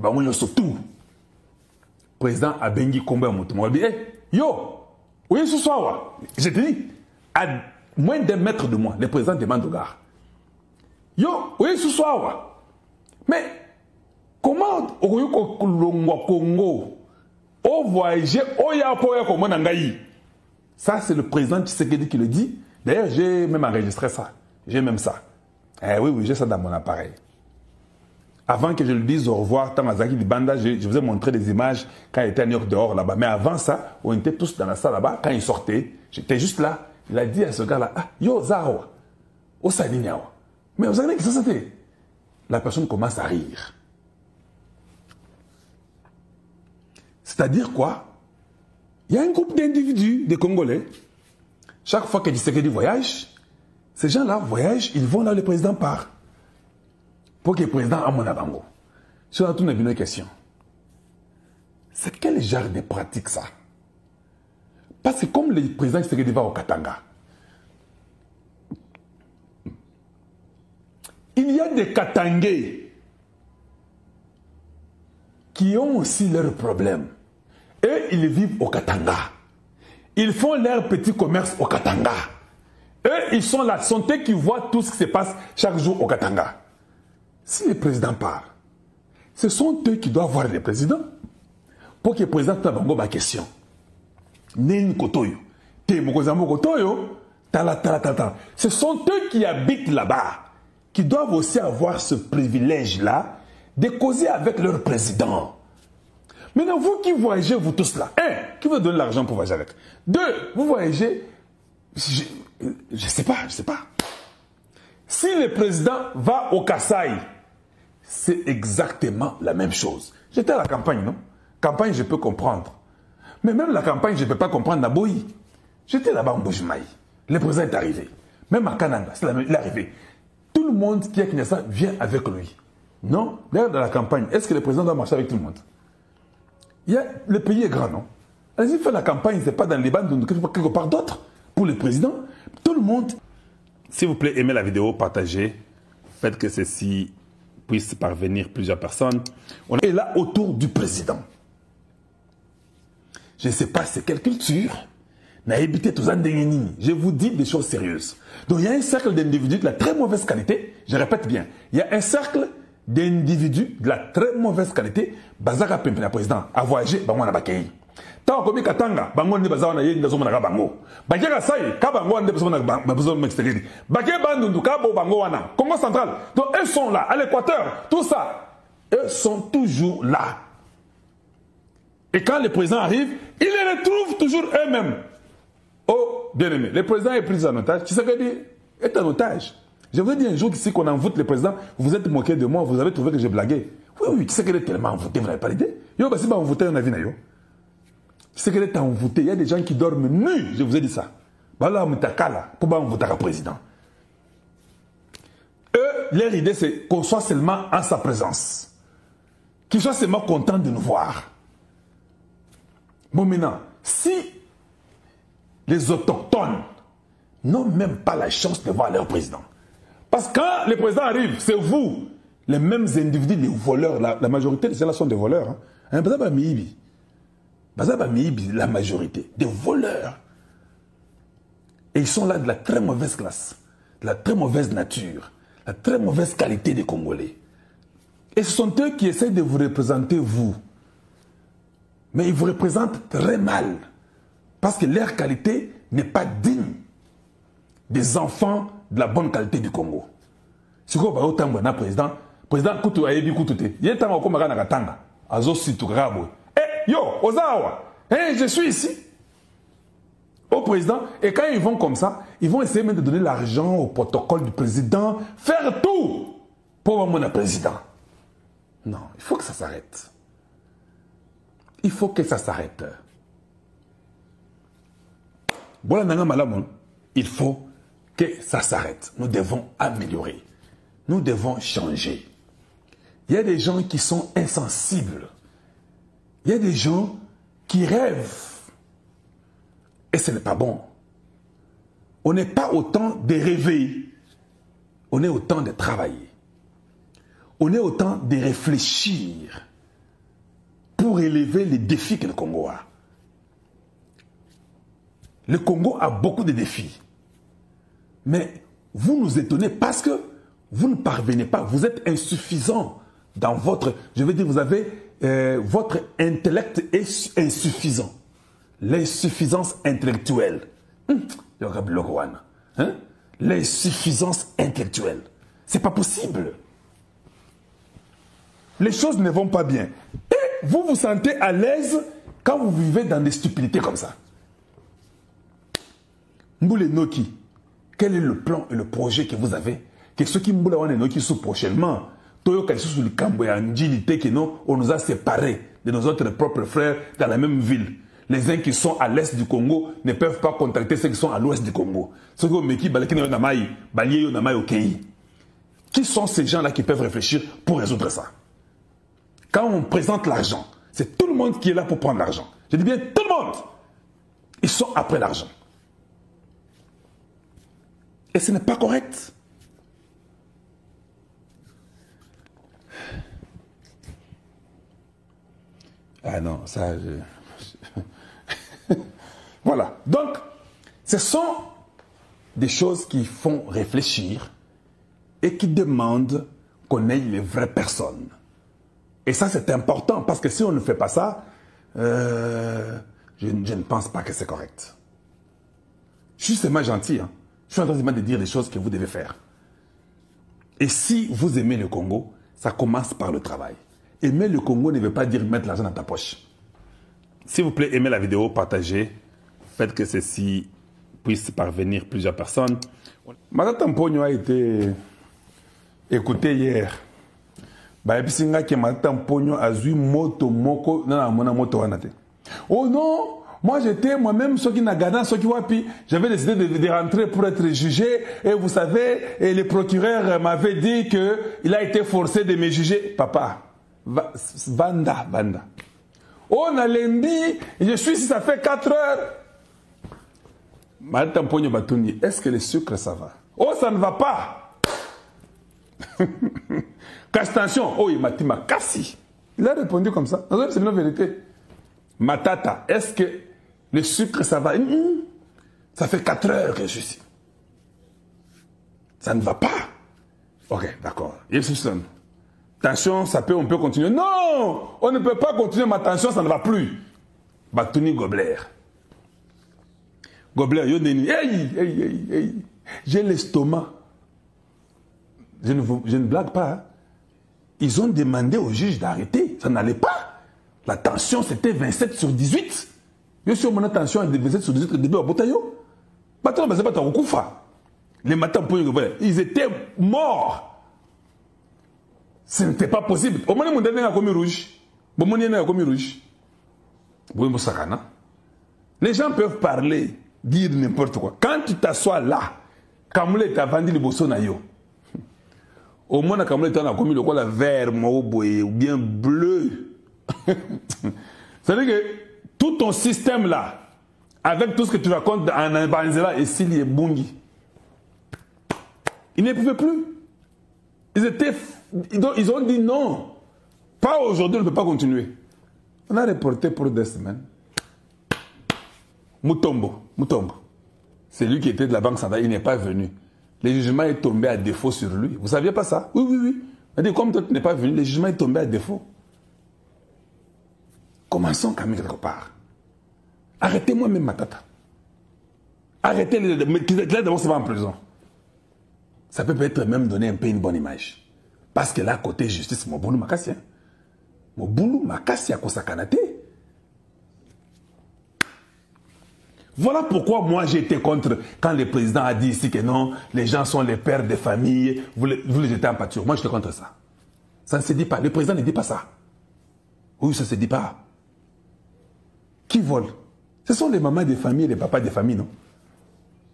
bango nyonso tout. Président abengi komba ya moto moko. Yo, oui, ce soir, je te dis, à moins d'un mètre de moi, le président demande au gars. Yo, oui, ce soir, mais comment au Congo, au voyager, au Yapoya, comme on a ça, c'est le président Tshisekedi qui le dit. D'ailleurs, j'ai même enregistré ça. J'ai même ça. Eh oui, oui, j'ai ça dans mon appareil. Avant que je le dise au revoir, Tamazaki du Banda, je vous ai montré des images quand il était à New York dehors là-bas. Mais avant ça, on était tous dans la salle là-bas. Quand il sortait, j'étais juste là. Il a dit à ce gars-là, ah, yo, Zawa, Osaniniawa. Mais vous savez que ça c'était. La personne commence à rire. C'est-à-dire quoi? Il y a un groupe d'individus, des Congolais. Chaque fois que Tshisekedi voyage, ces gens-là voyagent, ils vont là où le président part. Pour que le président ait mon abango. Je vais retourner à une question. C'est quel genre de pratique ça? Parce que comme le président Tshisekedi va au Katanga, il y a des Katangais qui ont aussi leurs problèmes. Eux, ils vivent au Katanga. Ils font leur petit commerce au Katanga. Eux, ils sont la santé qui voient tout ce qui se passe chaque jour au Katanga. Si le président part, ce sont eux qui doivent voir le président pour que le président ait ma question. Ce sont eux qui habitent là-bas, qui doivent aussi avoir ce privilège-là de causer avec leur président. Maintenant, vous qui voyagez, vous tous là, un, qui veut donner l'argent pour voyager avec? Deux, vous voyagez, je sais pas. Si le président va au Kasaï, c'est exactement la même chose. J'étais à la campagne, non? Campagne, je peux comprendre. Mais même la campagne, je ne peux pas comprendre Naboyi. J'étais là-bas en Boujimaï. Le président est arrivé. Même à Kananga, il est arrivé. Tout le monde qui est à Kinshasa vient avec lui. Non? D'ailleurs, dans la campagne, est-ce que le président doit marcher avec tout le monde? Le pays est grand, non? Allez-y, faire la campagne, ce n'est pas dans les bandes, quelque part d'autre. Pour le président, tout le monde. S'il vous plaît, aimez la vidéo, partagez. Faites que ceci puisse parvenir plusieurs personnes. On est là autour du président. Je ne sais pas c'est quelle culture. Je vous dis des choses sérieuses. Donc il y a un cercle d'individus de la très mauvaise qualité. Je répète bien. Il y a un cercle d'individus de la très mauvaise qualité. Bazaka Pempena président a voyagé, bango na bakei. Tant comme Katanga, bango ne bazaka na yenda zoma na bango. Bakeka sai, ka bango ne bazoma na bazoma extérieur. Baké bandundu ka bo bango wana. Congo central. Donc eux sont là à l'Équateur, tout ça. Eux sont toujours là. Et quand le président arrive, ils les retrouvent toujours eux-mêmes. Oh, bien aimé, le président est pris en otage. Tshisekedi est en otage. Je vous ai dit un jour ici qu'on envoûte le président, vous vous êtes moqué de moi, vous avez trouvé que j'ai blagué. Oui, Tshisekedi est tellement envoûté, vous n'avez pas l'idée. Yo, bah si bah envoûté, on a vu, yo. Tshisekedi est envoûté, il y a des gens qui dorment nus, je vous ai dit ça. Bah là, on là, pour bah envoûter le président. Eux, leur idée, c'est qu'on soit seulement en sa présence. Qu'ils soient seulement contents de nous voir. Bon, maintenant, si les autochtones n'ont même pas la chance de voir leur président. Parce que quand le président arrive, c'est vous, les mêmes individus, les voleurs, la majorité de ceux-là sont des voleurs. Hein? La majorité, des voleurs. Et ils sont là de la très mauvaise classe, de la très mauvaise nature, la très mauvaise qualité des Congolais. Et ce sont eux qui essaient de vous représenter, vous. Mais ils vous représentent très mal. Parce que leur qualité n'est pas digne des enfants de la bonne qualité du Congo. Si vous avez autant de président, Koutou a ébi Koutou te. Il y a tant de na Katanga. Azo situ grabo. Eh, yo, Ozawa. Eh, je suis ici. Au président. Et quand ils vont comme ça, ils vont essayer même de donner l'argent au protocole du président. Faire tout pour mon président. Non, il faut que ça s'arrête. Il faut que ça s'arrête. Il faut que ça s'arrête. Nous devons améliorer. Nous devons changer. Il y a des gens qui sont insensibles. Il y a des gens qui rêvent. Et ce n'est pas bon. On n'est pas au temps de rêver. On est au temps de travailler. On est au temps de réfléchir. pour élever les défis que le Congo a. Le Congo a beaucoup de défis. Mais vous nous étonnez parce que vous ne parvenez pas, vous êtes insuffisant dans votre... Je veux dire, vous avez... votre intellect est insuffisant. L'insuffisance intellectuelle. Hein? L'insuffisance intellectuelle. C'est pas possible. Les choses ne vont pas bien. Et vous vous sentez à l'aise quand vous vivez dans des stupidités comme ça. Mboule Noki, quel est le plan et le projet que vous avez? Que ceux qui Mboule Noki sont prochainement, Toyo Kalisou le Cambo et Anjilité, que nous, on nous a séparés de nos autres propres frères dans la même ville. Les uns qui sont à l'est du Congo ne peuvent pas contacter ceux qui sont à l'ouest du Congo. Qui sont ces gens-là qui peuvent réfléchir pour résoudre ça? Quand on présente l'argent, c'est tout le monde qui est là pour prendre l'argent. Je dis bien tout le monde. Ils sont après l'argent. Et ce n'est pas correct. Ah non, ça... Voilà. Donc, ce sont des choses qui font réfléchir et qui demandent qu'on ait les vraies personnes. Et ça, c'est important, parce que si on ne fait pas ça, je ne pense pas que c'est correct. Je suis seulement gentil. Hein. Je suis en train de dire les choses que vous devez faire. Et si vous aimez le Congo, ça commence par le travail. Aimer le Congo ne veut pas dire mettre l'argent dans ta poche. S'il vous plaît, aimez la vidéo, partagez. Faites que ceci puisse parvenir plusieurs personnes. Matata Mpogno a été écouté hier. Oh non, moi j'étais moi-même ceux qui n'agana, ceux qui wapi. J'avais décidé de rentrer pour être jugé. Et vous savez, et le procureur m'avait dit qu'il a été forcé de me juger. Papa, Banda. Oh, Nalembi, je suis ici, ça fait 4 heures. Madame Pogno Batouni, est-ce que le sucre ça va? Oh, ça ne va pas. Casse tension. Oh, il m'a dit ma cassi. Il a répondu comme ça. C'est une vérité. Matata, est-ce que le sucre ça va? Ça fait 4 heures que je suis ici. Ça ne va pas. Ok, d'accord. Tension, on peut continuer. Non, on ne peut pas continuer. Ma tension, ça ne va plus. Batouni Gobler. Gobler, hey. J'ai l'estomac. Je ne blague pas. Hein. Ils ont demandé au juge d'arrêter. Ça n'allait pas. La tension, c'était 27 sur 18. Je suis mon attention à 27 sur 18 au début à Botayo. Les matins, ils étaient morts. Ce n'était pas possible. Au moment où on a commis rouge, les gens peuvent parler, dire n'importe quoi. Quand tu t'assois là, Kamule t'a vendu le bosso na yo. Au moins, Kamule t'a commis le quoi, vert, ou bien bleu. C'est-à-dire que tout ton système là, avec tout ce que tu racontes en Banzela et s'il est bungi, ils ne pouvaient plus. Ils ont dit non. Pas aujourd'hui, on ne peut pas continuer. On a reporté pour 2 semaines. Mutombo. C'est lui qui était de la Banque centrale, il n'est pas venu. Le jugement est tombé à défaut sur lui. Vous ne saviez pas ça? Oui. On a dit, comme toi tu n'es pas venu, le jugement est tombé à défaut. Commençons quand même quelque part. Arrêtez-moi même ma tata. Arrêtez-les. Là, d'abord, c'est pas en prison. Ça peut peut-être même donner un peu une bonne image. Parce que là, côté justice, mon boulot makassia. Mon boulot makassia kosakanate. Voilà pourquoi moi j'ai été contre quand le président a dit ici que non, les gens sont les pères de famille, vous les jetez en pâture. Moi j'étais contre ça. Ça ne se dit pas. Le président ne dit pas ça. Oui, ça ne se dit pas. Qui vole? Ce sont les mamans des familles et les papas des familles, non?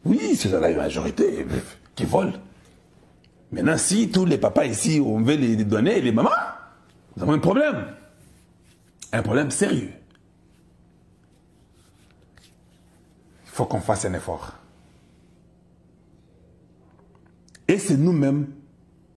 Oui, c'est la majorité qui volent. Maintenant, si tous les papas ici, on veut les donner, les mamans, nous avons un problème. Un problème sérieux. Il faut qu'on fasse un effort. Et c'est nous-mêmes